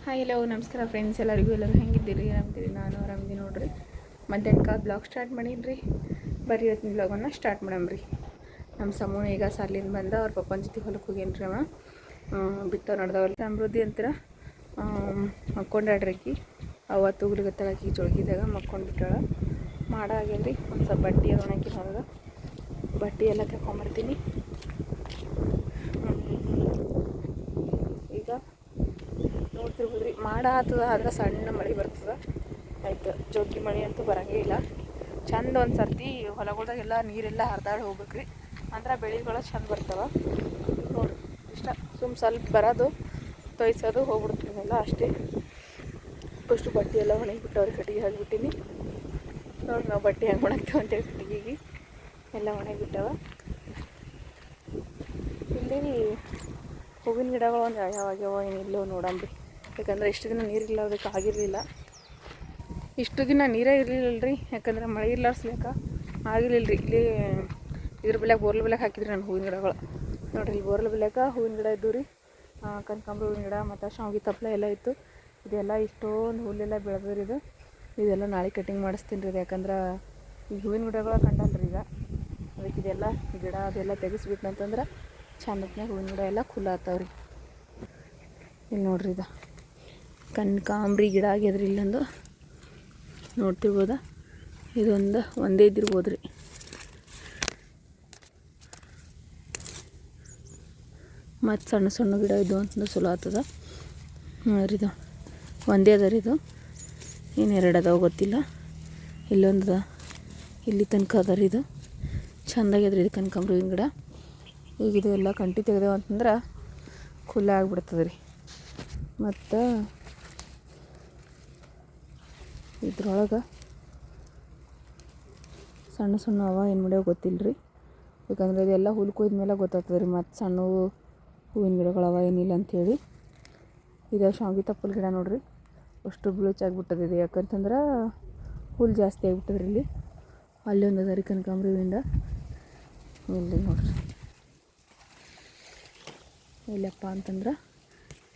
Hi hello ನಮಸ್ಕಾರ friends, ಎಲ್ಲರೂ ಹೆಂಗಿದ್ದೀರಿ? ಆರಾಮಿದ್ದೀರಿ? ನಾನು ಆರಾಮಿದ್ದೀನಿ ನೋಡ್ರಿ. ಮಧ್ಯಾಹ್ನಕ್ಕೆ ಬ್ಲಾಗ್ ಸ್ಟಾರ್ಟ್ ಮಾಡೀನಿ. ಬರ್ರಿ ಇವತ್ತಿನ ಬ್ಲಾಗನ್ನು ಸ್ಟಾರ್ಟ್ ಮಾಡಮ್ರಿ. ನಮ್ಮ ಸಮೂಹ ಈಗ ಸಾಲಿಂದ ಬಂದ ಅವ್ರ ಪಪ್ಪನ ಜೊತೆ ಹೊಲಕ್ಕೆ ಹೋಗ್ಯಾನ್ರಿ. ಅವ ಬಿತ್ತವ್ ನಡ್ದವಲ್ಲ ಸಮೃದ್ಧಿ ಅಂತೀರ ಮಕ್ಕೊಂಡಾಡ್ರಕಿ ಅವ ತೂಗ್ಲಿಗತ್ತಳಕಿ ಜೊಳಗಿದಾಗ ಮಕ್ಕೊಂಡು ಬಿಟ್ಟಾಳ. ಮಾಡಾಗ್ಯಲ್ರಿ. ಒಂದು ಸ್ವಲ್ಪ ಬಟ್ಟೆ ಅದು ಒಣಗಿ ಹೊರಗೆ ಬಟ್ಟೆ ಎಲ್ಲ ತಗೊಂಬರ್ತೀನಿ. ಈಗ ನೋಡ್ತಿರ್ಬೋದ್ರಿ, ಮಾಡ ಆತದ, ಆದ್ರೆ ಸಣ್ಣ ಮಳೆ ಬರ್ತದೆ. ಆಯ್ತು, ಜೋಗಿ ಮಳೆ ಅಂತೂ ಬರೋಂಗೇ ಇಲ್ಲ. ಚಂದ ಒಂದು ಸರ್ತಿ ಹೊಲಗಳ್ದಾಗೆಲ್ಲ ನೀರೆಲ್ಲ ಹರಿದಾಡಿ ಹೋಗ್ಬೇಕ್ರಿ, ಅಂದ್ರೆ ಬೆಳೆಗಳು ಚಂದ ಬರ್ತಾವೆ. ನೋಡಿರಿ ಇಷ್ಟ ಸ್ವಲ್ಪ ಬರೋದು ತೊಯ್ಸೋದು ಹೋಗ್ಬಿಡ್ತೀನಿಲ್ಲ ಅಷ್ಟೇ. ಫಸ್ಟು ಬಟ್ಟೆ ಎಲ್ಲ ಒಣಗಿಬಿಟ್ಟವ್ರಿ, ಕಟ್ಟಿಗೆ ಹಾಕಿಬಿಟ್ಟಿನಿ. ನೋಡಿ ನಾವು ಬಟ್ಟೆ ಹೆಂಗೆ ಒಣಗ್ತೇವೆ ಅಂತೇಳಿ ಕಟ್ಟಿಗೆಗೆ ಎಲ್ಲ ಒಣಗಿಬಿಟ್ಟವ. ಇಲ್ಲಿ ಹೂವಿನ ಗಿಡಗಳು ಒಂದು ಯಾವಾಗ್ಯಾವ ಏನಿಲ್ಲೋ ನೋಡಂಬ್ರಿ. ಯಾಕಂದ್ರೆ ಇಷ್ಟು ದಿನ ನೀರಿಲ್ಲ, ಅದಕ್ಕೆ ಆಗಿರಲಿಲ್ಲ. ಇಷ್ಟು ದಿನ ನೀರೇ ಇರಲಿಲ್ಲರಿ, ಯಾಕಂದ್ರೆ ಮಳೆ ಇರ್ಲಾರ್ಸ್ಲಿಕ್ಕೆ ಆಗಿರಲಿಲ್ಲ ರೀ. ಇಲ್ಲಿ ಇದ್ರ ಬೆಲೆಗೆ ಬೋರ್ಲ್ ಬೆಲೆಗೆ ಹಾಕಿದ್ರಿ ನಾನು ಹೂವಿನ ಗಿಡಗಳು. ನೋಡಿರಿ, ಇಲ್ಲಿ ಬೋರ್ಲ್ ಬೆಲೆಗೆ ಹೂವಿನ ಗಿಡ ಇದ್ದು ರೀ. ಕನಕಾಂಬ್ರ ಹೂವಿನ ಗಿಡ ಮತ್ತು ಶಾವಿಗೆ ತಪ್ಪಲೆ ಎಲ್ಲ ಇತ್ತು. ಇದೆಲ್ಲ ಇಷ್ಟೊಂದು ಹುಲ್ಲೆಲ್ಲ ಬೆಳೆದ್ರಿ. ಇದೆಲ್ಲ ನಾಳೆ ಕಟಿಂಗ್ ಮಾಡಿಸ್ತೀನಿ ರೀ. ಯಾಕಂದ್ರೆ ಈಗ ಹೂವಿನ ಗಿಡಗಳು ಕಂಡಲ್ರಿ ಈಗ. ಅದಕ್ಕೆ ಇದೆಲ್ಲ ಗಿಡ ಅದೆಲ್ಲ ತೆಗಿಸ್ಬಿಟ್ನಂತಂದ್ರೆ ಚಂದತ್ನಾಗ ಹೂವಿನ ಗಿಡ ಎಲ್ಲ ಖುಲ್ಲ ಆಗ್ತಾವ್ರಿ. ಇಲ್ಲಿ ನೋಡ್ರಿ, ಇದು ಕನಕಾಂಬ್ರಿ ಗಿಡ ಆಗ್ಯದ್ರಿ. ಇಲ್ಲೊಂದು ನೋಡ್ತಿರ್ಬೋದ, ಇದೊಂದು ಒಂದೇ ಇದ್ದಿರ್ಬೋದು ರೀ. ಮತ್ತು ಸಣ್ಣ ಸಣ್ಣ ಗಿಡ ಇದು ಅಂತಂದ್ರೆ ಚಲೋ ಆಗ್ತದ. ನೋಡ್ರಿ, ಇದು ಒಂದೇ ಅದ ರೀ. ಇದು ಇನ್ನೆರಡು ಅದಾವ ಗೊತ್ತಿಲ್ಲ. ಇಲ್ಲೊಂದು ಇಲ್ಲಿ ತನಕ ಅದ ರೀ. ಇದು ಚೆಂದಾಗ್ಯದ್ರಿ ಇದು ಕನಕಾಂಬ್ರಿ ಹೂವಿನ ಗಿಡ. ಈಗ ಇದು ಎಲ್ಲ ಕಂಟಿ ತೆಗ್ದೇವು ಅಂತಂದ್ರೆ ಖುಲ್ಲ ಆಗಿಬಿಡ್ತದೆ ರೀ. ಮತ್ತು ಇದ್ರೊಳಗೆ ಸಣ್ಣ ಸಣ್ಣ ಅವ ಏನು ಮಾಡ್ಯಾವ ಗೊತ್ತಿಲ್ಲ ರೀ. ಯಾಕಂದ್ರೆ ಇದೆಲ್ಲ ಹುಲ್ ಕೊಯ್ದ ಮೇಲೆ ಗೊತ್ತಾಗ್ತದೆ ರೀ. ಮತ್ತು ಸಣ್ಣ ಹೂವಿನ ಗಿಡಗಳವ ಏನಿಲ್ಲ ಅಂಥೇಳಿ. ಇದು ಶಾವಿಗೆ ತಪ್ಪಲ ಗಿಡ ನೋಡ್ರಿ, ಅಷ್ಟು ಬಿಳುಚಾಗ್ಬಿಟ್ಟದಿದೆ. ಯಾಕಂತಂದ್ರೆ ಹುಲ್ ಜಾಸ್ತಿ ಆಗಿಬಿಟ್ಟದ್ರಿ. ಇಲ್ಲಿ ಅಲ್ಲಿ ಒಂದು ಅದ ರೀ ಕನಕಾಂಬ್ರಿ ಹೂವಿಂದ. ಇಲ್ಲಿ ನೋಡ್ರಿ, ಇಲ್ಲಪ್ಪ ಅಂತಂದ್ರೆ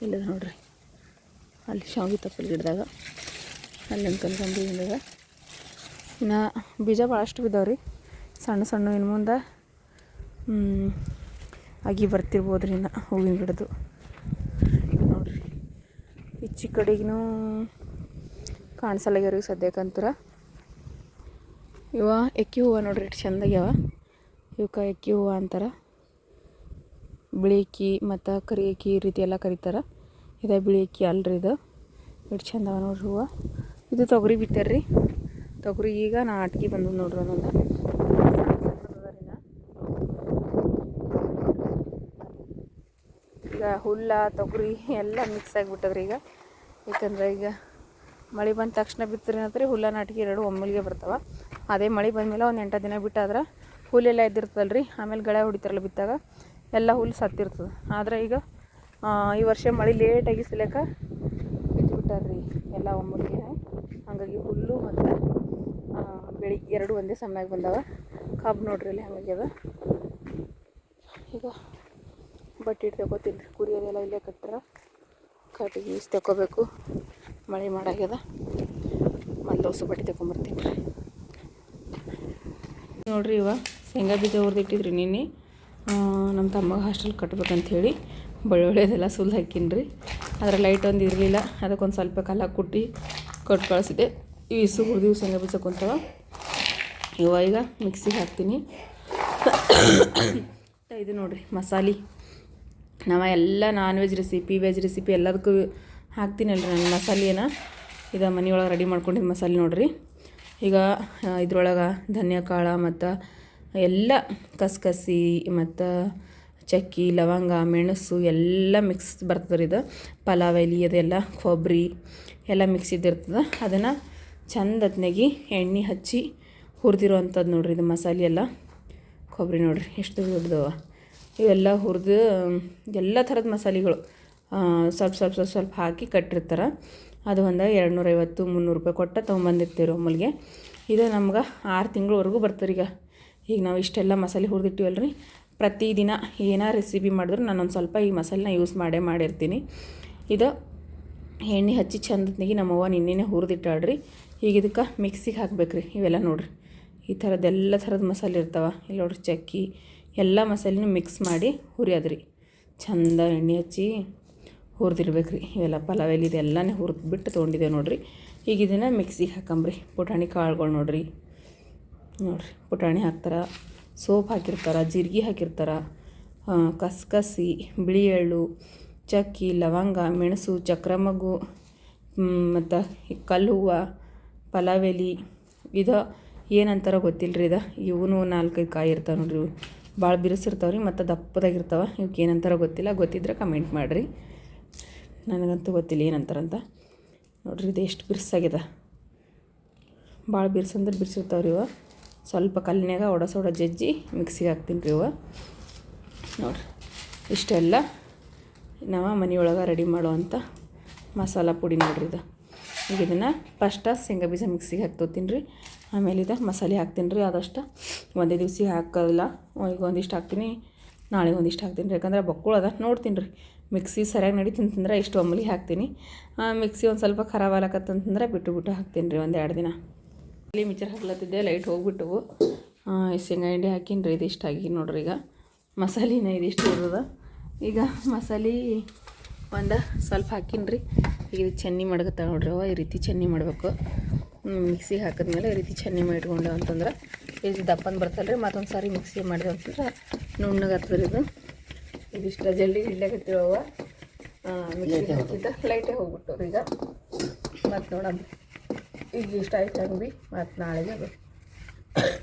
ಇಲ್ಲದ ನೋಡ್ರಿ, ಅಲ್ಲಿ ಶಾವಿಗೆ ತಪ್ಪಲ ಗಿಡದಾಗ ಅಲ್ಲೊಂದು ಕನಕಾಂಬ್ರಿ ಹೂವಿಂದಾಗ. ಇನ್ನು ಬೀಜ ಭಾಳಷ್ಟು ಬಿದ್ದಾವ್ರಿ, ಸಣ್ಣ ಸಣ್ಣ. ಇನ್ನು ಮುಂದೆ ಆಗಿ ಬರ್ತಿರ್ಬೋದು ರೀ ಇನ್ನು ಹೂವಿನ ಗಿಡದು. ನೋಡಿರಿ, ಈಚೆ ಕಡೆಗೂ ಕಾಣಿಸಲ್ಲಾಗ್ಯಾವ್ರಿ ಸದ್ಯಕ್ಕಂತರ. ಇವ ಎಕ್ಕಿ ಹೂವು ನೋಡ್ರಿ, ಇಟ್ಟು ಚೆಂದಾಗ್ಯಾವ. ಇವಕ್ಕೆ ಎಕ್ಕಿ ಹೂವು ಅಂತಾರೆ. ಬಿಳಿ ಅಕ್ಕಿ ಮತ್ತು ಕರಿ ಅಕ್ಕಿ ಈ ರೀತಿ ಎಲ್ಲ ಕರೀತಾರೆ. ಇದು ಬಿಳಿ ಅಕ್ಕಿ ಅಲ್ರಿ. ಇದು ಇಟ್ಟು ಚೆಂದ ನೋಡ್ರಿ ಹೂವು. ಇದು ತೊಗರಿ ಬಿತ್ತಾರ್ರಿ. ತೊಗರಿ ಈಗ ನಾಟಿಗೆ ಬಂದು ನೋಡ್ರಿ. ಒಂದೊಂದು ಈಗ ಹುಲ್ಲ ತೊಗರಿ ಎಲ್ಲ ಮಿಕ್ಸ್ ಆಗಿಬಿಟ್ಟದ್ರಿ ಈಗ. ಯಾಕಂದ್ರೆ ಈಗ ಮಳೆ ಬಂದ ತಕ್ಷಣ ಬಿತ್ತರಿ ಹುಲ್ಲ ನಾಟಿಗೆ ಎರಡು ಒಮ್ಮೆಲಿಗೆ ಬರ್ತಾವೆ. ಅದೇ ಮಳೆ ಬಂದಮೇಲೆ ಒಂದು 8 ದಿನ ಬಿಟ್ಟಾದ್ರೆ ಹುಲ್ಲೆಲ್ಲ ಎದ್ದಿರ್ತದಲ್ರಿ. ಆಮೇಲೆ ಗಳೆ ಹೊಡಿತಾರಲ್ಲ ಬಿತ್ತಾಗ, ಎಲ್ಲ ಹುಲ್ಲು ಸತ್ತಿರ್ತದೆ. ಆದರೆ ಈಗ ಈ ವರ್ಷ ಮಳೆ ಲೇಟಾಗಿ ಸಿಲಕ ಬಿಟ್ಬಿಟ್ಟಾರ್ರಿ ಎಲ್ಲ ಒಮ್ಮೆಲಿಗೆ. ಹಾಗಾಗಿ ಹುಲ್ಲು ಮತ್ತು ಬೆಳಿಗ್ಗೆ ಎರಡು ಒಂದೇ ಸಮನಾಗಿ ಬಂದವ. ಕಬ್ಬು ನೋಡ್ರಿ ಅಲ್ಲಿ ಹಂಗಾಗ್ಯದ. ಈಗ ಬಟ್ಟೆ ಇಟ್ಟು ತಗೋತೀನಿ ರೀ. ಕುರಿಯೋದೆಲ್ಲ ಇಲ್ಲೇ ಕಟ್ಟಾರ, ಕಟ್ಟಿಗೆ ಈಸ್ ತಗೋಬೇಕು. ಮಳೆ ಮಾಡಾಗ್ಯದ. ಮತ್ತು ಹೊಸ ಬಟ್ಟೆ ತಗೊಂಬರ್ತೀನಿ ರೀ. ನೋಡ್ರಿ, ಇವ ಶೇಂಗಾ ಬೀಜ ಹುರಿದಿಟ್ಟಿದ್ರಿ ನಿನ್ನೆ. ನಮ್ಮ ತಮ್ಮಗೆ ಹಾಸ್ಟೆಲ್ ಕಟ್ಬೇಕಂಥೇಳಿ ಬೆಳ್ಳುಳ್ಳಿದೆಲ್ಲ ಸುಲ್ ಹಾಕೀನಿ ರೀ. ಅದರ ಲೈಟ್ ಒಂದು ಇರಲಿಲ್ಲ, ಅದಕ್ಕೊಂದು ಸ್ವಲ್ಪ ಕಲ್ಲ ಕುಟ್ಟಿ ಕೊಟ್ಟು ಕಳಿಸಿದೆ. ಇಸು ಹುರಿದು ಶೇಂಗಾ ಬೀಜ ಕುಂತವ. ಈಗ ಮಿಕ್ಸಿಗೆ ಹಾಕ್ತೀನಿ. ಇದು ನೋಡ್ರಿ ಮಸಾಲೆ. ನಾವು ಎಲ್ಲ non veg recipe, veg recipe ಎಲ್ಲದಕ್ಕೂ ಹಾಕ್ತೀನಲ್ರಿ ನಾನು ಮಸಾಲೆನ. ಇದು ಮನೆಯೊಳಗೆ ರೆಡಿ ಮಾಡ್ಕೊಂಡಿದ್ದು ಮಸಾಲೆ ನೋಡ್ರಿ. ಈಗ ಇದ್ರೊಳಗೆ ಧನಿಯಾ ಕಾಳು ಮತ್ತು ಎಲ್ಲ ಕಸ್ಕಸಿ ಮತ್ತು ಚಕ್ಕಿ ಲವಂಗ ಮೆಣಸು ಎಲ್ಲ ಮಿಕ್ಸ್ ಬರ್ತದೆ. ಇದು ಪಲಾವ್ ಎಲೆ ಅದೆಲ್ಲ ಕೊಬ್ಬರಿ ಎಲ್ಲ ಮಿಕ್ಸ್ ಇದ್ದಿರ್ತದೆ. ಅದನ್ನು ಚಂದ ಹೊತ್ನಾಗಿ ಎಣ್ಣೆ ಹಚ್ಚಿ ಹುರಿದಿರುವಂಥದ್ದು ನೋಡ್ರಿ. ಇದು ಮಸಾಲೆ ಎಲ್ಲ ಕೊಬ್ಬರಿ ನೋಡ್ರಿ ಎಷ್ಟು ದೊಡ್ಡದವ. ಇವೆಲ್ಲ ಹುರಿದು ಎಲ್ಲ ಥರದ ಮಸಾಲೆಗಳು ಸ್ವಲ್ಪ ಸ್ವಲ್ಪ ಸ್ವಲ್ಪ ಸ್ವಲ್ಪ ಹಾಕಿ ಕಟ್ಟಿರ್ತಾರೆ. ಅದು ಒಂದು 250-300 ರೂಪಾಯಿ ಕೊಟ್ಟು ತೊಗೊಂಬಂದಿರ್ತೀವಿ ಒಮ್ಮಲಿಗೆ. ಇದು ನಮ್ಗೆ 6 ತಿಂಗಳವರೆಗೂ ಬರ್ತದೆ. ಈಗ ನಾವು ಇಷ್ಟೆಲ್ಲ ಮಸಾಲೆ ಹುರಿದಿಟ್ಟಿವಲ್ರಿ, ಪ್ರತಿದಿನ ಏನೋ ರೆಸಿಪಿ ಮಾಡಿದ್ರು ನಾನೊಂದು ಸ್ವಲ್ಪ ಈ ಮಸಾಲೆನ ಯೂಸ್ ಮಾಡಿರ್ತೀನಿ. ಇದು ಎಣ್ಣೆ ಹಚ್ಚಿ ಚಂದತ್ನಿಗೆ ನಮ್ಮವ್ವ ನಿನ್ನೆನೇ ಹುರಿದಿಟ್ಟಾಳ್ರಿ. ಈಗ ಇದಕ್ಕೆ ಮಿಕ್ಸಿಗೆ ಹಾಕ್ಬೇಕ್ರಿ ಇವೆಲ್ಲ ನೋಡಿರಿ. ಈ ಥರದ್ದೆಲ್ಲ ಥರದ ಮಸಾಲೆ ಇರ್ತಾವೆ ಇಲ್ಲಿ ನೋಡಿರಿ. ಚಕ್ಕಿ ಎಲ್ಲ ಮಸಾಲೆನೂ ಮಿಕ್ಸ್ ಮಾಡಿ ಹುರಿಯೋದ್ರಿ. ಚಂದ ಎಣ್ಣೆ ಹಚ್ಚಿ ಹುರಿದಿರ್ಬೇಕ್ರಿ. ಇವೆಲ್ಲ ಪಲಾವ್ ಎಲೆ ಇದೆಲ್ಲನೇ ಹುರಿದ್ಬಿಟ್ಟು ತೊಗೊಂಡಿದ್ದೇವೆ ನೋಡಿರಿ. ಈಗ ಇದನ್ನು ಮಿಕ್ಸಿಗೆ ಹಾಕಂಬ್ರಿ. ಪುಟಾಣಿ ಕಾಳುಗಳು ನೋಡಿರಿ ಪುಟಾಣಿ ಹಾಕ್ತಾರೆ, ಸೋಪ್ ಹಾಕಿರ್ತಾರೆ, ಜೀರಿಗೆ ಹಾಕಿರ್ತಾರೆ, ಕಸ್ಕಸಿ, ಬಿಳಿ ಎಳ್ಳು, ಚಕ್ಕಿ, ಲವಂಗ, ಮೆಣಸು, ಚಕ್ರಮಗ್ಗು, ಮತ್ತು ಕಲ್ಲು ಹೂವು, ಪಲಾವ್ ಎಲೆ ಇದು ಏನಂತಾರ ಗೊತ್ತಿಲ್ಲ ರೀ. ಇವೂ 4-5 ಕಾಯಿ ಇರ್ತಾವೆ ನೋಡ್ರಿ. ಇವು ಭಾಳ ಬಿರುಸಿರ್ತಾವೆ ರೀ ಮತ್ತು ದಪ್ಪದಾಗಿರ್ತಾವೆ. ಇವಕ್ಕೆ ಏನಂತಾರ ಗೊತ್ತಿಲ್ಲ, ಗೊತ್ತಿದ್ರೆ ಕಮೆಂಟ್ ಮಾಡಿರಿ. ನನಗಂತೂ ಗೊತ್ತಿಲ್ಲ ಏನಂತಾರಂತ. ನೋಡಿರಿ ಇದು ಎಷ್ಟು ಬಿರ್ಸಾಗ್ಯದ. ಭಾಳ ಬಿರ್ಸಂದ್ರೆ ಬಿರ್ಸಿರ್ತಾವೆ ರೀ ಇವು. ಸ್ವಲ್ಪ ಕಲ್ಲಿನಾಗ ಒಡ ಜಜ್ಜಿ ಮಿಕ್ಸಿಗೆ ಹಾಕ್ತೀನಿ ರೀ ಇವು. ನೋಡಿರಿ ಇಷ್ಟೆಲ್ಲ ನಾವು ಮನೆಯೊಳಗೆ ರೆಡಿ ಮಾಡುವಂಥ ಮಸಾಲ ಪುಡಿ ನೋಡ್ರಿ ಇದು. ಈಗ ಇದನ್ನು ಫಸ್ಟ ಶೇಂಗಾ ಬೀಜ ಮಿಕ್ಸಿಗೆ ಹಾಕ್ತೋತೀನಿ ರೀ. ಆಮೇಲೆ ಇದು ಮಸಾಲೆ ಹಾಕ್ತೀನಿ ರೀ. ಆದಷ್ಟು ಒಂದೇ ದಿವ್ಸ ಹಾಕೋದಿಲ್ಲ. ಈಗ ಒಂದಿಷ್ಟು ಹಾಕ್ತೀನಿ, ನಾಳೆ ಒಂದಿಷ್ಟು ಹಾಕ್ತೀನಿ ರೀ. ಯಾಕಂದ್ರೆ ಬಕ್ಕುಳದ ನೋಡ್ತೀನಿ ರೀ. ಮಿಕ್ಸಿ ಸರಿಯಾಗಿ ನಡೀತಂತಂದ್ರೆ ಇಷ್ಟು ಒಮ್ಮಲಿ ಹಾಕ್ತೀನಿ. ಮಿಕ್ಸಿ ಒಂದು ಸ್ವಲ್ಪ ಖರಾಬ್ ಆಗ್ಲತ್ತಂತಂದ್ರೆ ಬಿಟ್ಟು ಹಾಕ್ತೀನಿ ರೀ 1-2 ದಿನ. ಇಲ್ಲಿ ಮಿಕ್ಸರ್ ಹಾಕ್ಲತ್ತಿದ್ದೆ, ಲೈಟ್ ಹೋಗ್ಬಿಟ್ಟು ಶೇಂಗಾ ಹಿಂಡಿ ಹಾಕಿನಿ ರೀ. ಇದಿಷ್ಟು ಹಾಕಿ ನೋಡ್ರಿ. ಈಗ ಮಸಾಲಿನ ಇದಿಷ್ಟು ಇರೋದ. ಈಗ ಮಸಾಲೆ ಒಂದು ಸ್ವಲ್ಪ ಹಾಕಿನಿ ರೀ. ಈಗ ಇದು ಚೆನ್ನಿ ಮಾಡ್ಕೊತಾಳೆ ನೋಡ್ರಿ. ಈ ರೀತಿ ಚೆನ್ನಿ ಮಾಡಬೇಕು. ಮಿಕ್ಸಿಗೆ ಹಾಕಿದ್ಮೇಲೆ ಈ ರೀತಿ ಚೆನ್ನಿ ಮಾಡಿಟ್ಕೊಂಡೆ ಅಂತಂದ್ರೆ ಇದು ದಪ್ಪಂದು ಬರ್ತಲ್ಲ ರೀ. ಮತ್ತೊಂದು ಸಾರಿ ಮಿಕ್ಸಿ ಮಾಡಿದೆ ಅಂತಂದ್ರೆ ನುಣ್ಣಗಾಗ್ತದೆ ಇದು. ಇದಿಷ್ಟ ಜಲ್ದಿ ಇಡ್ಲಾಕತ್ತಿರವ ಮಿಕ್ಸಿಗೆ ಹಾಕಿದ್ದ ಲೈಟೇ ಹೋಗ್ಬಿಟ್ಟು ಈಗ. ಮತ್ತು ನೋಡಮ್ಮ ಈಗ ಇಷ್ಟ ಆಯ್ತು ಹಂಗೆ ಭೀ ಮತ್ತು ನಾಳೆಗೆ ಅದು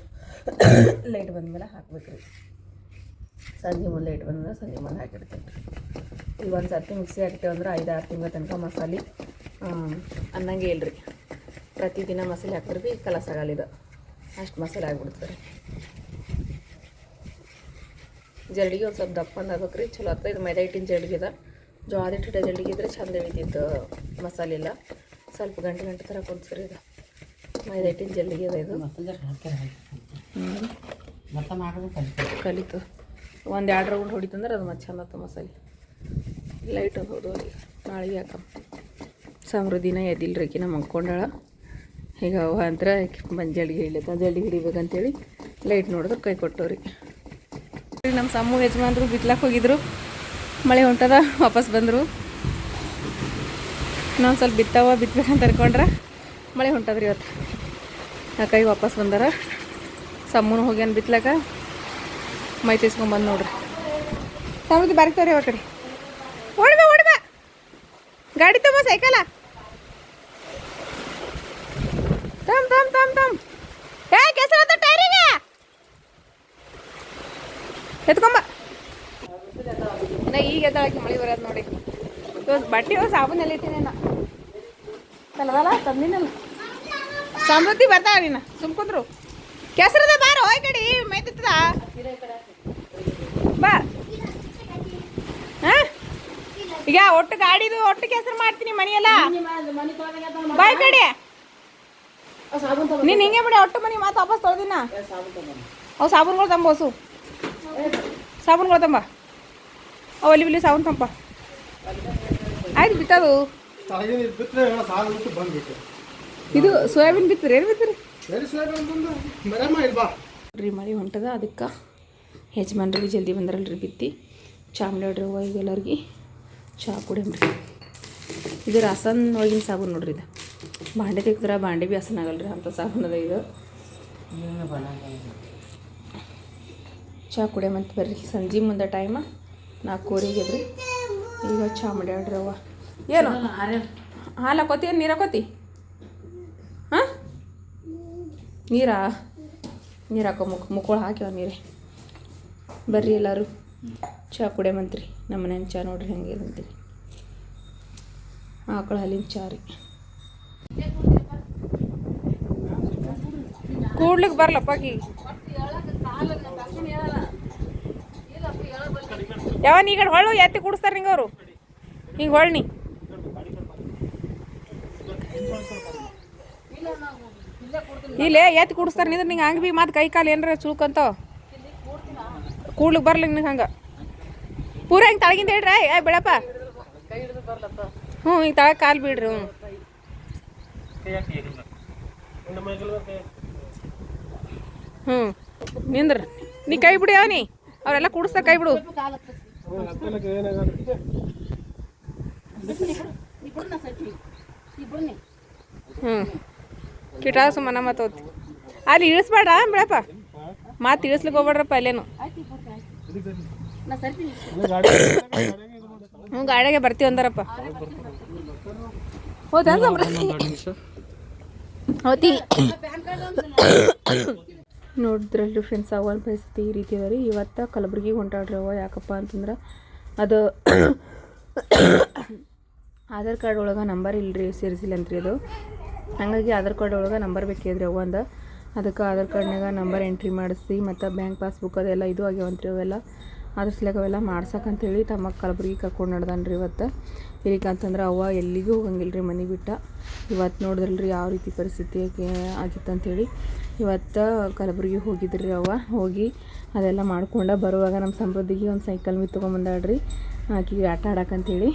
ಲೈಟ್ ಬಂದಮೇಲೆ ಹಾಕ್ಬೇಕು ರೀ. ಸಂಜೆ ಮುಂದೆ ಲೈಟ್ ಬಂದ್ರೆ ಸಂಜೆ ಮುಂದೆ ಹಾಕಿಡ್ತೀನಿ ರೀ. ಈಗ ಒಂದು ಸರ್ತಿ ಮಿಕ್ಸಿ ಹಾಕ್ತೇವೆ ಅಂದ್ರೆ 5-6 ತಿಂಗಳ ತನಕ ಮಸಾಲೆ ಅನ್ನಂಗೆ ಇಲ್ರಿ. ಪ್ರತಿದಿನ ಮಸಾಲೆ ಹಾಕಿದ್ರೆ ಭೀ ಕಲಸ ಆಗಲಿದೆ, ಅಷ್ಟು ಮಸಾಲೆ ಆಗಿಬಿಡ್ತಾರೆ. ಜಲ್ಡಿಗೆ ಒಂದು ಸ್ವಲ್ಪ ದಪ್ಪಂದು ಆಗ್ಬೇಕು ರೀ. ಚಲೋ ಆಗ್ತದೆ. ಇದು ಮೈದಾ ಹಿಟ್ಟಿನ ಜಲ್ಡಿಗೆ ಇದೆ. ಜೋಳದ ಹಿಟ್ಟಿನ ಜಲ್ಡಿಗೆ ಇದ್ರೆ ಚಂದ ಹಿಡಿತಿತ್ತು ಮಸಾಲೆ ಎಲ್ಲ. ಸ್ವಲ್ಪ ಗಂಟೆ ಥರ ಕುಂತ್ರಿ ಇದು. ಮೈದಾ ಹಿಟ್ಟಿನ ಜಲ್ಡಿಗೆ ಇದೆ ಇದು. ಕಲಿತು 1-2 ರೌಂಡ್ ಹೊಡಿತಂದ್ರೆ ಅದು ಮತ್ತೆ ಚಂದ ಆಗ್ತದೆ ಮಸಾಲೆ. ಲೈಟ್ ಒಂದು ಹೋದು ಈಗ ನಾಳೆಗೆ ಹಾಕಮ್ಮ. ಸಮೃದ್ಧಿನ ಎದ್ದಿಲ್ರಿ ಆಕಿನ ಮಕ್ಕೊಂಡಾಳ. ಈಗ ಅವ ಅಂದ್ರೆ ಬಂದು ಜಲ್ಡಿಗೆ ಹಿಡಿಲತ್ತ, ಜಲ್ಡಿಗೆ ಹಿಡಿಬೇಕಂತೇಳಿ ಲೈಟ್ ನೋಡಿದ್ರೆ ಕೈ ಕೊಟ್ಟವ್ರಿ. ನಮ್ಮ ಸಮ್ಮು ಯಜಮಾನ್ರು ಬಿತ್ಲಕ್ಕೆ ಹೋಗಿದ್ರು. ಮಳೆ ಹೊಂಟದ, ವಾಪಸ್ ಬಂದರು. ಇನ್ನೊಂದು ಸ್ವಲ್ಪ ಬಿತ್ಬೇಕಂತ ಅನ್ಕೊಂಡ್ರೆ ಮಳೆ ಹೊಂಟದ್ರಿ ಇವತ್ತು. ಕೈ ವಾಪಸ್ ಬಂದಾರ. ಸಮ್ಮನು ಹೋಗ್ಯಾನ ಬಿತ್ಲಕ್ಕ. ಮೈ ತಿಸ್ಕೊಂಬಂದು ನೋಡ್ರಿ. ಸಮೃದ್ಧಿ ಬಾರಿಕ್ತವ್ರಿ ಅವ್ರ ಕಡೆ. ಓಡ್ಬಾ ಗಾಡಿ ತಮ್ಮ ಸೈಕಲ ತಮ್ ಕೆಸರ ಟೈರಿಗೆ ಎತ್ಕೊಂಬ. ನಾ ಈಗ ಎದ್ದಾಳಕ್ಕೆ ಮಳೆ ಬರೋದು ನೋಡಿ. ಬಟ್ಟೆ ಸಾಬೂನೆಲ್ಲ ಇಟ್ಟಿನೇನ ಅಲ್ಲದಲ್ಲ ತಂದಿನಲ್ಲ. ಸಮೃದ್ಧಿ ಬರ್ತಾವ ನೀನು ಸುಮ್ಕುಂದ್ರು. ಕೆಸರದ ಬಾರೋ ಈ ಕಡೆ ಮೈತದ ಬಾ. ಹಾಂ ಈಗ ಒಟ್ಟು ಗಾಡಿದು ಒಟ್ಟು ಕೆಸರು ಮಾಡ್ತೀನಿ ಮನೆಯೆಲ್ಲ. ಬಾಯ್ ಕಡೆ ನೀನು ಹಿಂಗೆ ಬಿಡಿ. ಒಟ್ಟು ಮನೆ ಮಾತು ವಾಪಸ್ ತೊಳ್ದಿನ. ಅವು ಸಾಬೂನುಗಳು ತಂಬ, ಹೊಸು ಸಾಬೂನುಗಳು ತಂಬ. ಅವು ಅಲ್ಲಿ ಸಾಬೂನು ತಂಪ. ಆಯ್ತು ಬಿತ್ತದು. ಇದು ಸೋಯಾಬೀನ್ ಬಿತ್ತರಿ. ಏನು ಬಿತ್ತರಿ ರೀ? ಮಳೆ ಹೊಂಟದ, ಅದಕ್ಕೆ ಯಜಮಾನ್ರಿಗೆ ಜಲ್ದಿ ಬಂದ್ರಲ್ರಿ ಬಿತ್ತಿ ಚಾ ಮಾಡ್ಯಾಡ್ರಿ. ಈಗ ಎಲ್ಲರಿಗೆ ಚಾ ಕುಡಿಯಮ್ರಿ. ಇದು ರಾಸನ್ ಒಳಗಿನ ಸಾಬೂನು ನೋಡ್ರಿ. ಇದು ಬಾಂಡೆ ತೆಗ್ದ್ರೆ ಬಾಂಡೆ ಭೀ ಹಸನ ಆಗಲ್ರಿ, ಅಂಥ ಸಾಬೂನು ಅದ ಇದು. ಚಾ ಕುಡಿಯಮಂತ ಬರ್ರಿ. ಸಂಜೆ ಮುಂದೆ ಟೈಮ 4:15 ಅದ್ರಿ. ಈಗ ಚಾ ಮಾಡ್ಯಾಡ್ರಿ ಅವ್ವ. ಏನು ಹಾಲು ಹಾಕೋತಿ, ಏನು ನೀರು ಹಾಕೋತಿ? ಹಾಂ ನೀರು ಹಾಕೋ ಮುಕ್ಕೊಳ ಹಾಕ್ಯಾವ ನೀರೇ. ಬರ್ರಿ ಎಲ್ಲರೂ ಚಾ ಕುಡಿಯಮಂತ್ರಿ. ನಮ್ಮ ಮನೇನ ಚಾ ನೋಡ್ರಿ ಹೆಂಗೆ ಅಂತೀರಿ. ಆಕಳ ಹಾಲಿನ ಚಾ ರೀ. ಕೂಡ್ಲಿಕ್ಕೆ ಬರ್ಲಪ್ಪಾಕಿ ಯಾವ ನೀ ಕಡೆ ಹೊಳ್ಳು ಎತ್ತಿ ಕುಡಿಸ್ತಾರೆ ನಿಂಗೆ ಅವರು. ಹಿಂಗೆ ಹೊಳ್ಳಿ ಇಲ್ಲೇ ಎತ್ತಿ ಕುಡಿಸ್ತಾರೆ ನಿಂದ್ರೆ ನಿಂಗೆ ಹಂಗೆ ಭೀ ಮತ್ತು ಕೈ ಕಾಲು ಏನಾರ ಚುಳ್ಕಂತ ಕೂಡ್ಲಿಕ್ಕೆ ಬರ್ಲಿ ನಿನಗೆ. ಹಂಗೆ ಪೂರ ಹಿಂಗೆ ತಳಗಿಂದ ಹೇಳ್ರಿ. ಬೆಳಪ್ಪ ಹ್ಞೂ ಈಗ ತಳ ಕಾಲು ಬಿಡ್ರಿ. ಹ್ಞೂ ನಿಂದ್ರ ನೀ ಕೈ ಬಿಡಿ ನೀ ಅವರೆಲ್ಲ ಕೂಡಿಸ್ತಾ ಕೈ ಬಿಡು. ಹ್ಞೂ ಕಿಟಾಸ ಮನ ಮತ್ತು ಅಲ್ಲಿ ಇಳಿಸ್ಬೇಡ ಬಿಡಪ್ಪ, ಮಾತು ಇಳಿಸ್ಲಿಕ್ಕೆ ಹೋಗ್ಬೇಡ್ರಪ್ಪ ಅಲ್ಲೇನು. ಹ್ಞೂ ಗಾಡಿಗೆ ಬರ್ತೀವಿ ಅಂದಾರಪ್ಪ. ಹೌದಾ ಹೌತಿ ನೋಡಿದ್ರಲ್ರಿ ಫ್ರೆಂಡ್ಸ್, ಅವನ ಪರಿಸ್ಥಿತಿ ಈ ರೀತಿ ಅದ ರೀ. ಇವತ್ತು ಕಲಬುರ್ಗಿಗೆ ಹೊಂಟಾಡ್ರಿ ಅವ. ಯಾಕಪ್ಪ ಅಂತಂದ್ರೆ ಅದು ಆಧಾರ್ ಕಾರ್ಡ್ ಒಳಗೆ ನಂಬರ್ ಇಲ್ಲರಿ, ಸೇರಿಸಿಲ್ಲ ಅಂತ್ರಿ ಅದು. ಹಾಗಾಗಿ ಆಧಾರ್ ಕಾರ್ಡ್ ಒಳಗೆ ನಂಬರ್ ಬೇಕಿದ್ರಿ ಅವಂದು. ಅದಕ್ಕೆ ಆಧಾರ್ ಕಾರ್ಡ್ನಾಗ ನಂಬರ್ ಎಂಟ್ರಿ ಮಾಡಿಸಿ ಮತ್ತು ಬ್ಯಾಂಕ್ ಪಾಸ್ಬುಕ್ ಅದೆಲ್ಲ ಇದು ಆಗ್ಯಾವಂತ್ರಿ ಅವೆಲ್ಲ. ಅದ್ರ ಸಲಗ ಅವೆಲ್ಲ ಮಾಡ್ಸಕ್ಕಂತೇಳಿ ತಮ್ಮ ಕಲಬುರ್ಗಿ ಕರ್ಕೊಂಡು ನಡ್ದಾನ್ರಿ ಇವತ್ತು. ಏನಕ್ಕಂತಂದ್ರೆ ಅವ್ವ ಎಲ್ಲಿಗೂ ಹೋಗಂಗಿಲ್ಲ ರೀ ಮನೆ ಬಿಟ್ಟು. ಇವತ್ತು ನೋಡಿದ್ರಲ್ರಿ ಯಾವ ರೀತಿ ಪರಿಸ್ಥಿತಿ ಆಗಿತ್ತಂತೇಳಿ. ಇವತ್ತು ಕಲಬುರ್ಗಿ ಹೋಗಿದ್ರಿ ಅವ್ವ. ಹೋಗಿ ಅದೆಲ್ಲ ಮಾಡ್ಕೊಂಡು ಬರುವಾಗ ನಮ್ಮ ಸಮೃದ್ಧಿಗೆ ಒಂದು ಸೈಕಲ್ ಮೀ ತೊಗೊಂಬಂದಾಳ್ರಿ ಆಕಿಗೆ ಆಟ ಆಡಕ್ಕಂತೇಳಿ.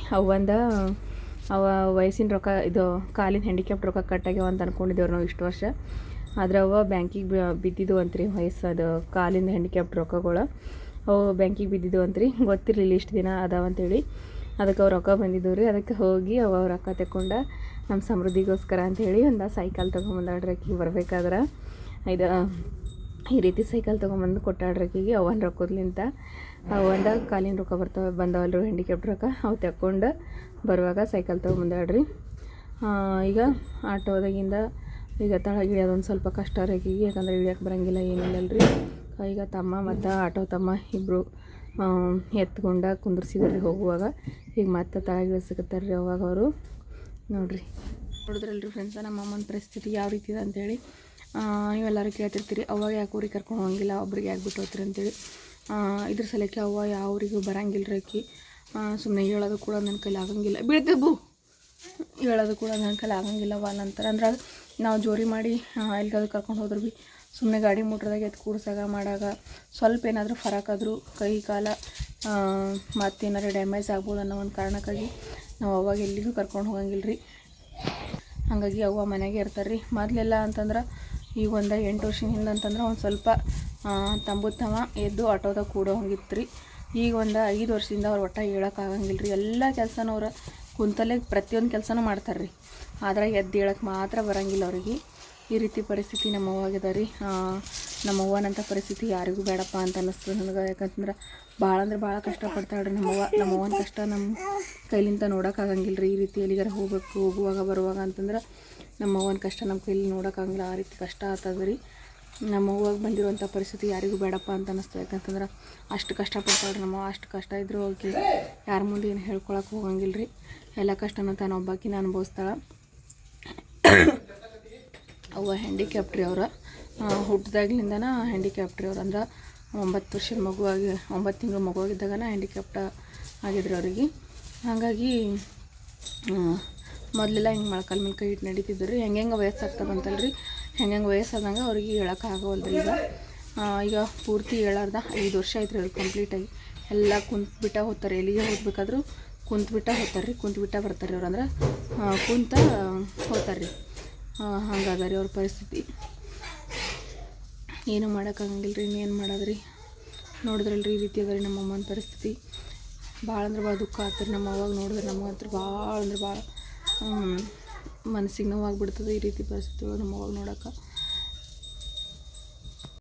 ಅವ ವಯಸ್ಸಿನ ರೊಕ್ಕ ಇದು ಕಾಲಿನ ಹ್ಯಾಂಡಿಕ್ಯಾಪ್ಟ್ ರೊಕ್ಕ ಕಟ್ಟಾಗ್ಯಾವ ಅಂತ ಅಂದ್ಕೊಂಡಿದ್ದೇವ್ರಿ ನಾವು ಇಷ್ಟು ವರ್ಷ. ಆದ್ರೆ ಅವ ಬ್ಯಾಂಕಿಗೆ ಬಿದ್ದಿದ್ದು ಅಂತ್ರಿ, ವಯಸ್ಸದು ಕಾಲಿಂದ ಹ್ಯಾಂಡಿಕ್ಯಾಪ್ಟ್ ರೊಕ್ಕಗಳು ಅವು ಬ್ಯಾಂಕಿಗೆ ಬಿದ್ದಿದ್ದು ಅಂತ್ರಿ. ಗೊತ್ತಿರಲಿಲ್ಲ ಇಷ್ಟು ದಿನ ಅದಾವಂತೇಳಿ. ಅದಕ್ಕೆ ಅವ್ರು ರೊಕ್ಕ ಬಂದಿದ್ದವು ರೀ. ಅದಕ್ಕೆ ಹೋಗಿ ಅವ ರೊಕ್ಕ ತಗೊಂಡು ನಮ್ಮ ಸಮೃದ್ಧಿಗೋಸ್ಕರ ಅಂಥೇಳಿ ಒಂದು ಸೈಕಲ್ ತೊಗೊಂಬಂದಾಡ್ರಿ ಆಕಿಗೆ ಬರ್ಬೇಕಾದ್ರೆ. ಇದು ಈ ರೀತಿ ಸೈಕಲ್ ತೊಗೊಂಬಂದು ಕೊಟ್ಟಾಡ್ರಿ ಆಕಿಗೆ ಅವನ ರೊಕ್ಕದ್ಲಿಂತ. ಅವಂದ ಕಾಲಿನ ರೊಕ್ಕ ಬಂದವಲ್ರಿ ಹ್ಯಾಂಡಿಕ್ಯಾಪ್ಟ್ ರೊಕ್ಕ, ಅವು ತಗೊಂಡು ಬರುವಾಗ ಸೈಕಲ್ ತೊಗೊಂಬಂದಾಡ್ರಿ. ಈಗ ಆಟೋದಾಗಿಂದ ಈಗ ತಳಗೆ ಇಳಿಯೋದೊಂದು ಸ್ವಲ್ಪ ಕಷ್ಟ ರೀ ಆಕಿಗೆ, ಯಾಕಂದ್ರೆ ಇಳಿಯೋಕೆ ಬರೋಂಗಿಲ್ಲ ಏನಿಲ್ಲಲ್ರಿ. ಈಗ ತಮ್ಮ ಮತ್ತು ಆಟೋ ತಮ್ಮ ಇಬ್ಬರು ಎತ್ಕೊಂಡು ಕುಂದ್ರಿಸಿದ್ರಿ ಹೋಗುವಾಗ. ಈಗ ಮತ್ತೆ ತಳಗೆ ಇಳಿಸಕತ್ತಾರ್ರಿ ಅವಾಗ ಅವರು. ನೋಡಿದ್ರಲ್ರಿ ಫ್ರೆಂಡ್ಸ ನಮ್ಮ ಅಮ್ಮನ ಪರಿಸ್ಥಿತಿ ಯಾವ ರೀತಿ ಇದೆ ಅಂಥೇಳಿ. ನೀವೆಲ್ಲರೂ ಕೇಳ್ತಿರ್ತೀರಿ ಅವಾಗ ಯಾಕೆ ಊರಿಗೆ ಕರ್ಕೊಂಡು ಹೋಗಂಗಿಲ್ಲ, ಒಬ್ರಿಗೆ ಯಾಕೆ ಬಿಟ್ಟು ಹೋಗ್ತೀರಿ ಅಂತೇಳಿ. ಇದ್ರ ಸಲಕ್ಕೆ ಅವ್ವ ಯಾವ ಊರಿಗೂ ಬರೋಂಗಿಲ್ಲ ರೀ ಆಕಿ. ಸುಮ್ಮನೆ ಹೇಳೋದು ಕೂಡ ನನ್ನ ಕೈಲಿ ಆಗಂಗಿಲ್ಲ, ಬೀಳ್ತೇಬು ಹೇಳೋದು ಕೂಡ ನನ್ನ ಕೈಲಿ ಆಗಂಗಿಲ್ಲವ ನಂತರ. ಅಂದ್ರೆ ನಾವು ಜೋರಿ ಮಾಡಿ ಎಲ್ಲಿಗಾದ್ರು ಕರ್ಕೊಂಡು ಹೋದ್ರೆ ಭೀ ಸುಮ್ಮನೆ ಗಾಡಿ ಮೋಟ್ರದಾಗ ಎತ್ತು ಕೂಡ್ಸಾಗ ಮಾಡಾಗ ಸ್ವಲ್ಪ ಏನಾದರೂ ಫರಕಾದರೂ ಕೈ ಕಾಲ ಮತ್ತೇನಾದ್ರು ಡ್ಯಾಮೇಜ್ ಆಗ್ಬೋದು ಅನ್ನೋ ಒಂದು ಕಾರಣಕ್ಕಾಗಿ ನಾವು ಅವಾಗ ಎಲ್ಲಿಗೂ ಕರ್ಕೊಂಡು ಹೋಗಂಗಿಲ್ಲ ರೀ. ಹಾಗಾಗಿ ಅವ್ವ ಮನೆಗೆ ಇರ್ತಾರೆ ರೀ. ಮೊದಲೆಲ್ಲ ಅಂತಂದ್ರೆ ಈಗ ಒಂದು 8 ವರ್ಷದ ಹಿಂದೆ ಅಂತಂದ್ರೆ ಒಂದು ಸ್ವಲ್ಪ ತಂಬುತ್ತವ ಎದ್ದು ಆಟೋದಾಗ ಕೂಡೋ ಹಂಗಿತ್ತು ರೀ. ಈಗ ಒಂದು 5 ವರ್ಷದಿಂದ ಅವ್ರು ಒಟ್ಟು ಹೇಳೋಕ್ಕಾಗಂಗಿಲ್ಲ ರೀ. ಎಲ್ಲ ಕೆಲಸನೂ ಅವ್ರು ಕುಂತಲ್ಲೇ ಪ್ರತಿಯೊಂದು ಕೆಲಸನೂ ಮಾಡ್ತಾರೆ ರೀ. ಆದ್ರೆ ಎದ್ದು ಹೇಳಕ್ಕೆ ಮಾತ್ರ ಬರೋಂಗಿಲ್ಲ ಅವ್ರಿಗೆ. ಈ ರೀತಿ ಪರಿಸ್ಥಿತಿ ನಮ್ಮ ಅವ್ವಾಗಿದೆ ರೀ. ನಮ್ಮ ಅವ್ವನಂಥ ಪರಿಸ್ಥಿತಿ ಯಾರಿಗೂ ಬೇಡಪ್ಪ ಅಂತ ಅನ್ನಿಸ್ತದೆ ನನಗೆ. ಯಾಕಂತಂದ್ರೆ ಭಾಳ ಅಂದ್ರೆ ಭಾಳ ಕಷ್ಟಪಡ್ತಾಳೆ ರೀ ನಮ್ಮವ್ವನ ಕಷ್ಟ ನಮ್ಮ ಕೈಲಿಂದ ನೋಡೋಕ್ಕಾಗಂಗಿಲ್ಲ ರೀ. ಈ ರೀತಿ ಎಲ್ಲಿಗಾರ ಹೋಗುವಾಗ ಬರುವಾಗ ಅಂತಂದ್ರೆ ನಮ್ಮ ಅವ್ವನ ಕಷ್ಟ ನಮ್ಮ ಕೈಲಿ ನೋಡೋಕ್ಕಾಗಂಗಿಲ್ಲ, ಆ ರೀತಿ ಕಷ್ಟ ಆಗ್ತದೆ ರೀ. ನಮ್ಮ ಅವ್ವಾಗ ಬಂದಿರುವಂಥ ಪರಿಸ್ಥಿತಿ ಯಾರಿಗೂ ಬೇಡಪ್ಪ ಅಂತ ಅನ್ನಿಸ್ತದೆ. ಯಾಕಂತಂದ್ರೆ ಅಷ್ಟು ಕಷ್ಟಪಡ್ತಾಳೆ ನಮ್ಮ ಅಷ್ಟು ಕಷ್ಟ ಇದ್ರೂ ಹೋಗಿ ಯಾರ ಮುಂದೆ ಏನು ಹೇಳ್ಕೊಳಕ್ಕೆ ಹೋಗಂಗಿಲ್ಲ ರೀ. ಎಲ್ಲ ಕಷ್ಟನ ತಾನು ಒಬ್ಬಾಕಿನ ಅನುಭವಿಸ್ತಾಳೆ. ಅವ್ವ ಹ್ಯಾಂಡಿಕ್ಯಾಪ್ಟ್ ರೀ ಅವ್ರು. ಹುಟ್ಟಿದಾಗ್ಲಿಂದನ ಹ್ಯಾಂಡಿಕ್ಯಾಪ್ಟ್ ರೀ ಅವ್ರು. ಅಂದ್ರೆ 9 ವರ್ಷದ ಮಗುವಾಗಿ 9 ತಿಂಗಳು ಮಗುವಾಗಿದ್ದಾಗನ ಹ್ಯಾಂಡಿಕ್ಯಾಪ್ಟ ಆಗಿದ್ರಿ ಅವರಿಗೆ. ಹಾಗಾಗಿ ಮೊದಲೆಲ್ಲ ಹಿಂಗೆ ಮೊಳಕಾಲು ಮೇಲೆ ಕೈ ಇಟ್ಟು ನಡೀತಿದ್ರು ರೀ. ಹೆಂಗೆ ವಯಸ್ಸಾಗ್ತಾ ಬಂತಲ್ರಿ, ಹೆಂಗೆ ವಯಸ್ಸಾದಂಗೆ ಅವ್ರಿಗೆ ಹೇಳೋಕ್ಕಾಗವಲ್ರಿ. ಈಗ ಪೂರ್ತಿ ಹೇಳಾರ್ದ 5 ವರ್ಷ ಆಯ್ತು ರೀ ಅವ್ರಿಗೆ ಕಂಪ್ಲೀಟಾಗಿ. ಎಲ್ಲ ಕುಂತ್ಬಿಟ್ಟ ಹೋಗ್ತಾರೆ, ಎಲ್ಲಿಗೆ ಹೋಗ್ಬೇಕಾದ್ರೂ ಕುಂತ್ಬಿಟ್ಟ ಹೋಗ್ತಾರೆ ರೀ, ಕುಂತ್ಬಿಟ್ಟ ಬರ್ತಾರೆ ರೀ ಅವ್ರು. ಅಂದ್ರೆ ಕುಂತ ಹೋಗ್ತಾರೆ ರೀ. ಹಂಗಾದ ರೀ ಅವ್ರ ಪರಿಸ್ಥಿತಿ. ಏನೂ ಮಾಡೋಕ್ಕಾಗಂಗಿಲ್ಲ ರೀ, ಇನ್ನೇನು ಮಾಡೋದ್ರಿ. ನೋಡಿದ್ರಲ್ರಿ ಈ ರೀತಿ ಅದ ರೀ ನಮ್ಮ ಅಮ್ಮನ ಪರಿಸ್ಥಿತಿ. ಭಾಳ ಅಂದ್ರೆ ಭಾಳ ದುಃಖ ಆಗ್ತದೆ ನಮ್ಮ ಅವಾಗ ನೋಡಿದ್ರೆ. ನಮಗೆ ಹತ್ರ ಭಾಳ ಅಂದ್ರೆ ಭಾಳ ಮನಸ್ಸಿಗೆ ನೋವಾಗಿಬಿಡ್ತದೆ ಈ ರೀತಿ ಪರಿಸ್ಥಿತಿಗಳು ನಮ್ಮ ಅವಾಗ ನೋಡೋಕೆ.